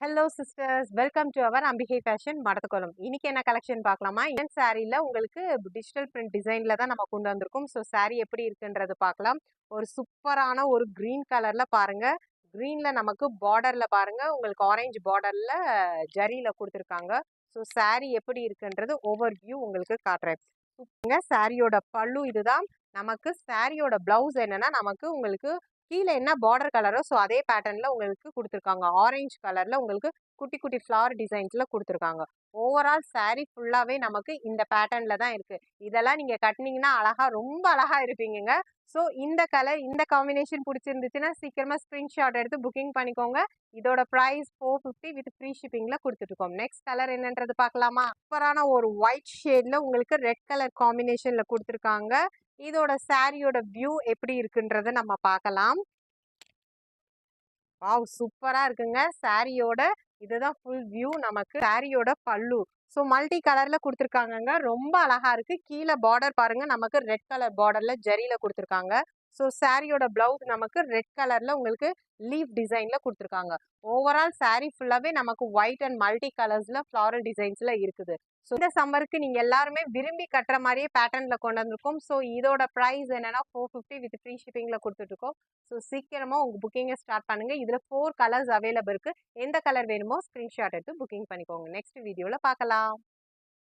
Hello sisters, welcome to our Ambigai fashion Madathukulam. இன்னைக்கு என்ன collection பார்க்கலாமா? இந்த சாரியில் உங்களுக்கு டிஜிட்டல் பிரிண்ட் டிசைனில் தான் நம்ம கொண்டு வந்திருக்கோம். ஸோ சாரி எப்படி இருக்குன்றது பார்க்கலாம். ஒரு சூப்பரான ஒரு க்ரீன் கலரில் பாருங்க. க்ரீனில் நமக்கு பார்டரில் பாருங்க, உங்களுக்கு ஆரஞ்சு பார்டரில் ஜரியில் கொடுத்துருக்காங்க. ஸோ சாரி எப்படி இருக்குன்றது ஓவர் வியூ உங்களுக்கு காட்டுறேன். சாரியோட பல்லு இதுதான். நமக்கு சாரியோட பிளவுஸ் என்னன்னா நமக்கு உங்களுக்கு கீழே என்ன பார்டர் கலரோ ஸோ அதே பேட்டர்ன்ல உங்களுக்கு கொடுத்துருக்காங்க. ஆரஞ்சு கலர்ல உங்களுக்கு குட்டி குட்டி ஃப்ளவர் டிசைன்ஸ்ல கொடுத்துருக்காங்க. ஓவரால் சாரி ஃபுல்லாவே நமக்கு இந்த பேட்டர்ன்ல தான் இருக்கு. இதெல்லாம் நீங்க கட்டினீங்கன்னா அழகா ரொம்ப அழகா இருப்பீங்க. ஸோ இந்த கலர் இந்த காம்பினேஷன் பிடிச்சிருந்துச்சுன்னா சீக்கிரமா ஸ்கிரீன்ஷாட் எடுத்து புக்கிங் பண்ணிக்கோங்க. இதோட ப்ரைஸ் 450 வித் ஃப்ரீ ஷிப்பிங்ல கொடுத்துருக்கோம். நெக்ஸ்ட் கலர் என்னன்றது பார்க்கலாமா? சூப்பரான ஒரு ஒயிட் ஷேட்ல உங்களுக்கு ரெட் கலர் காம்பினேஷன்ல கொடுத்துருக்காங்க. இதோட சாரியோட வியூ எப்படி இருக்குன்றத நம்ம பார்க்கலாம். வாவ், சூப்பரா இருக்குங்க சாரியோட. இதுதான் ஃபுல் வியூ. நமக்கு சாரியோட பல்லு ஸோ மல்டி கலர்ல கொடுத்துருக்காங்கங்க. ரொம்ப அழகா இருக்கு. கீழே பார்டர் பாருங்க, நமக்கு ரெட் கலர் பார்டர்ல ஜரியில கொடுத்துருக்காங்க. ஸோ சாரியோட பிளவுஸ் நமக்கு ரெட் கலர்ல உங்களுக்கு லீஃப் டிசைன்ல கொடுத்துருக்காங்க. ஓவரால் சாரி ஃபுல்லாவே நமக்கு ஒயிட் அண்ட் மல்டி கலர்ஸ்ல ஃப்ளாரல் டிசைன்ஸ்ல இருக்குது. ஸோ இந்த சம்மருக்கு நீங்க எல்லாருமே விரும்பி கட்டுற மாதிரியே பேட்டர்ன்ல கொண்டு வந்திருக்கோம். ஸோ இதோட ப்ரைஸ் என்னன்னா 450 வித் ஃப்ரீ ஷிப்பிங்ல கொடுத்துட்டு இருக்கோம். ஸோ சீக்கிரமா உங்க புக்கிங்கை ஸ்டார்ட் பண்ணுங்க. இதுல 4 கலர்ஸ் அவைலபிள் இருக்கு. எந்த கலர் வேணுமோ ஸ்கிரீன்ஷாட் எடுத்து புக்கிங் பண்ணிக்கோங்க. நெக்ஸ்ட் வீடியோல பார்க்கலாம்.